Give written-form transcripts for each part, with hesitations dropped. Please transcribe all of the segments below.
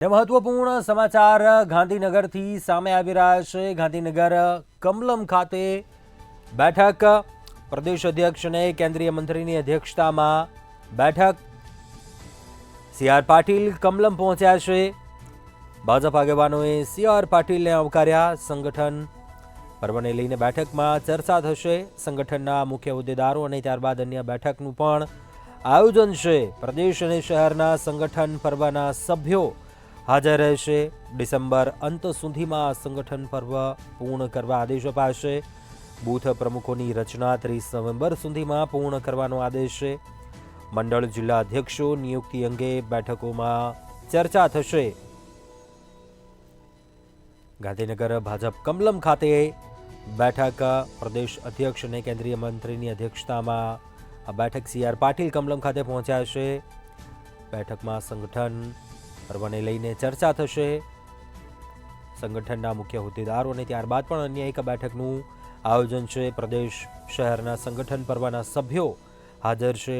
મહત્વપૂર્ણ સમાચાર ગાંધીનગરથી સામે આવી રહ્યા છે। ગાંધીનગર કમલમ ખાતે બેઠક પ્રદેશ અધ્યક્ષ અને કેન્દ્રીય મંત્રીની અધ્યક્ષતામાં બેઠક। સી.આર. પાટીલ કમલમ પહોંચ્યા છે। ભાજપ આગેવાનોએ સી.આર. પાટીલને આવકાર્યા। સંગઠન પર્વને લઈને બેઠકમાં ચર્ચા થશે। સંગઠનના મુખ્ય હોદ્દેદારો અને ત્યારબાદ અન્ય બેઠકનું પણ આયોજન છે। પ્રદેશ અને શહેરના સંગઠન પર્વના સભ્યો હાજર રહેશે। ડિસેમ્બર અંત સુધીમાં સંગઠન પર્વ પૂર્ણ કરવા આદેશ અપાશે। બૂથ પ્રમુખોની રચના 30 નવેમ્બર સુધીમાં પૂર્ણ કરવાનો આદેશ છે। મંડળ જિલ્લા અધ્યક્ષો નિયુક્તિ અંગે બેઠકોમાં ચર્ચા થશે। ગાંધીનગર ભાજપ કમલમ ખાતે બેઠક પ્રદેશ અધ્યક્ષ અને કેન્દ્રીય મંત્રીની અધ્યક્ષતામાં આ બેઠક સી.આર. પાટીલ કમલમ ખાતે પહોંચ્યા છે। બેઠકમાં સંગઠન પર્વને લઈને ચર્ચા થશે। સંગઠનના મુખ્ય હોદ્દેદારો અને ત્યારબાદ પણ અન્ય એક બેઠકનું આયોજન છે। પ્રદેશ શહેરના સંગઠન પર્વના સભ્યો હાજર છે।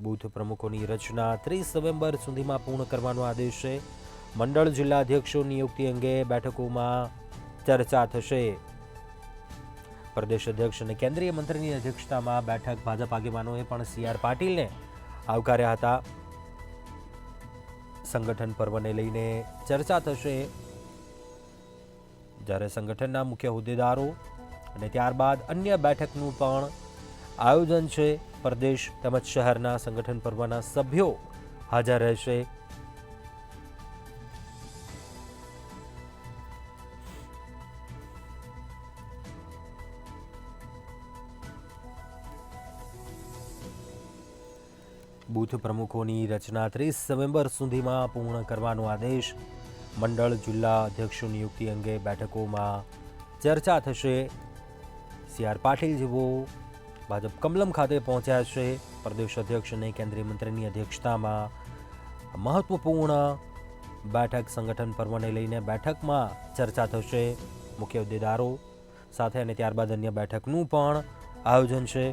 બૂથ પ્રમુખોની રચના 30 નવેમ્બર સુધીમાં પૂર્ણ કરવાનો આદેશ છે। મંડળ જિલ્લા અધ્યક્ષો નિયુક્તિ અંગે બેઠકોમાં ચર્ચા થશે। પ્રદેશ અધ્યક્ષ અને કેન્દ્રીય મંત્રીની અધ્યક્ષતામાં બેઠક ભાજપ આગેવાનોએ પણ સી.આર. પાટીલને આવકાર્યા હતા। સંગઠન પર્વને લઈને ચર્ચા થશે, જ્યારે સંગઠનના મુખ્ય હોદ્દેદારો અને ત્યારબાદ અન્ય બેઠકનું પણ આયોજન છે। પ્રદેશ તેમજ શહેરના સંગઠન પર્વના સભ્યો હાજર રહેશે। બૂથ પ્રમુખોની રચના 30 નવેમ્બર સુધીમાં પૂર્ણ કરવાનો આદેશ। મંડળ જિલ્લા અધ્યક્ષો નિયુક્તિ અંગે બેઠકોમાં ચર્ચા થશે। સી.આર. પાટીલ જેવો ભાજપ કમલમ ખાતે પહોંચ્યા છે। પ્રદેશ અધ્યક્ષ અને કેન્દ્રીય મંત્રીની અધ્યક્ષતામાં મહત્વપૂર્ણ બેઠક સંગઠન પર્વને લઈને બેઠકમાં ચર્ચા થશે। મુખ્ય હોદ્દેદારો સાથે અને ત્યારબાદ અન્ય બેઠકનું પણ આયોજન છે।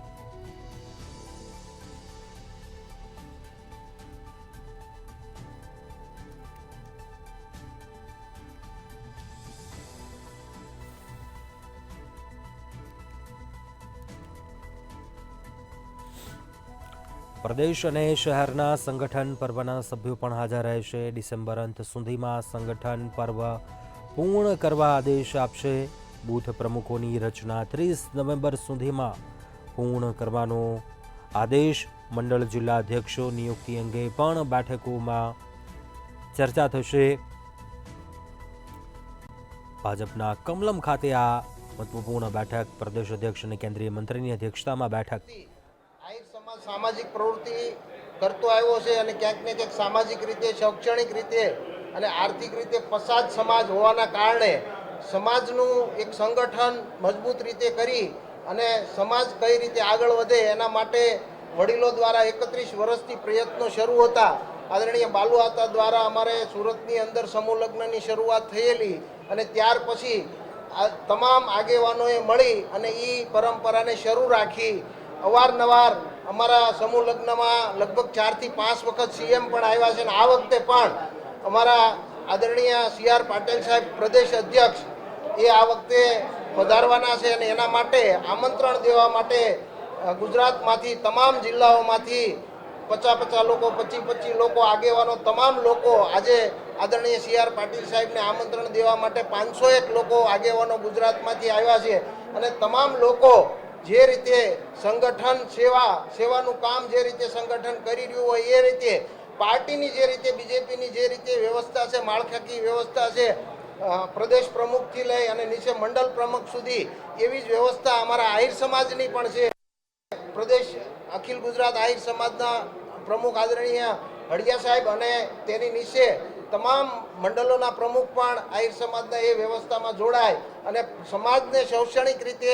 પ્રદેશ અને શહેરના સંગઠન પર્વના સભ્યો પણ હાજર રહેશે। ડિસેમ્બર અંત સુધીમાં સંગઠન પર્વ પૂર્ણ કરવા આદેશ આપશે। બૂથ પ્રમુખોની રચના 30 નવેમ્બર સુધીમાં પૂર્ણ કરવાનો આદેશ। મંડળ જિલ્લા અધ્યક્ષો નિયુક્તિ અંગે પણ બેઠકોમાં ચર્ચા થશે। ભાજપના કમલમ ખાતે આ મહત્વપૂર્ણ બેઠક પ્રદેશ અધ્યક્ષ અને કેન્દ્રીય મંત્રીની અધ્યક્ષતામાં બેઠક। સામાજિક પ્રવૃત્તિ કરતો આવ્યો છે અને ક્યાંક ને ક્યાંક સામાજિક રીતે, શૈક્ષણિક રીતે અને આર્થિક રીતે પછાત સમાજ હોવાના કારણે સમાજનું એક સંગઠન મજબૂત રીતે કરી અને સમાજ કઈ રીતે આગળ વધે એના માટે વડીલો દ્વારા 31 વર્ષથી પ્રયત્નો શરૂ હતા। આદરણીય બાલુ આતા દ્વારા અમારે સુરતની અંદર સમૂહ લગ્નની શરૂઆત થયેલી અને ત્યાર પછી તમામ આગેવાનોએ મળી અને એ પરંપરાને શરૂ રાખી। અવારનવાર અમારા સમૂહ લગ્નમાં લગભગ 4 થી 5 વખત સીએમ પણ આવ્યા છે અને આ વખતે પણ અમારા આદરણીય સી.આર. પાટીલ સાહેબ પ્રદેશ અધ્યક્ષ એ આ વખતે પધારવાના છે અને એના માટે આમંત્રણ દેવા માટે ગુજરાતમાંથી તમામ જિલ્લાઓમાંથી 50 લોકો, 25 લોકો આગેવાનો તમામ લોકો આજે આદરણીય સી.આર. પાટીલ સાહેબને આમંત્રણ દેવા માટે 501 લોકો આગેવાનો ગુજરાતમાંથી આવ્યા છે અને તમામ લોકો જે રીતે સંગઠન સેવાનું કામ જે રીતે સંગઠન કરી રહ્યું હોય એ રીતે પાર્ટીની જે રીતે બીજેપીની જે રીતે વ્યવસ્થા છે, માળખાકીય વ્યવસ્થા છે, પ્રદેશ પ્રમુખથી લઈ અને નીચે મંડળ પ્રમુખ સુધી એવી જ વ્યવસ્થા અમારા આહિર સમાજની પણ છે। પ્રદેશ અખિલ ગુજરાત આહિર સમાજના પ્રમુખ આદરણીય હળિયા સાહેબ અને તેની નીચે તમામ મંડળોના પ્રમુખ પણ આહિર સમાજના એ વ્યવસ્થામાં જોડાય અને સમાજને શૈક્ષણિક રીતે,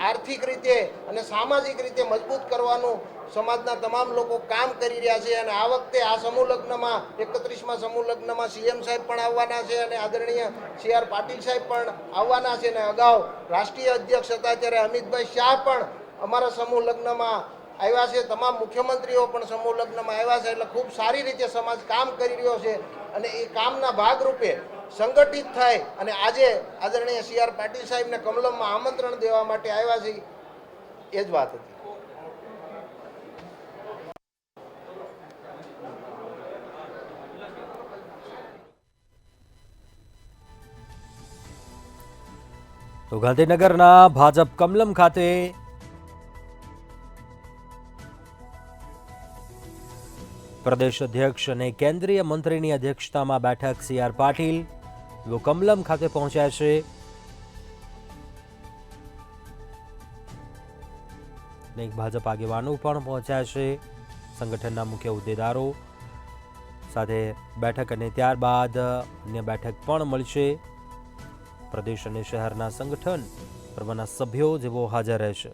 આર્થિક રીતે અને સામાજિક રીતે મજબૂત કરવાનું સમાજના તમામ લોકો કામ કરી રહ્યા છે અને આ વખતે આ સમૂહ લગ્નમાં 31મા સમૂહ લગ્નમાં સીએમ સાહેબ પણ આવવાના છે અને આદરણીય સી.આર. પાટીલ સાહેબ પણ આવવાના છે અને અગાઉ રાષ્ટ્રીય અધ્યક્ષ હતા ત્યારે અમિતભાઈ શાહ પણ અમારા સમૂહ લગ્નમાં આવ્યા છે, તમામ મુખ્યમંત્રીઓ પણ સમૂહ લગ્નમાં આવ્યા છે. એટલે ખૂબ સારી રીતે સમાજ કામ કરી રહ્યો છે અને એ કામના ભાગરૂપે સંગઠિત થાય અને આજે આદરણીય CR પાટીલ સાહેબને કમલમમાં આમંત્રણ દેવા માટે આવ્યા છે. એ જ વાત હતી. તો ગાંધીનગરના ભાજપ કમલમ ખાતે પ્રદેશ અધ્યક્ષ અને કેન્દ્રીય મંત્રીની અધ્યક્ષતામાં બેઠક CR પાટીલ તેઓ કમલમ ખાતે પહોંચ્યા છે. અનેક ભાજપ આગેવાનો પણ પહોંચ્યા છે. સંગઠનના મુખ્ય હોદ્દેદારો સાથે બેઠક અને ત્યારબાદ અન્ય બેઠક પણ મળશે. પ્રદેશ અને શહેરના સંગઠન પર્વના સભ્યો જેઓ હાજર રહેશે.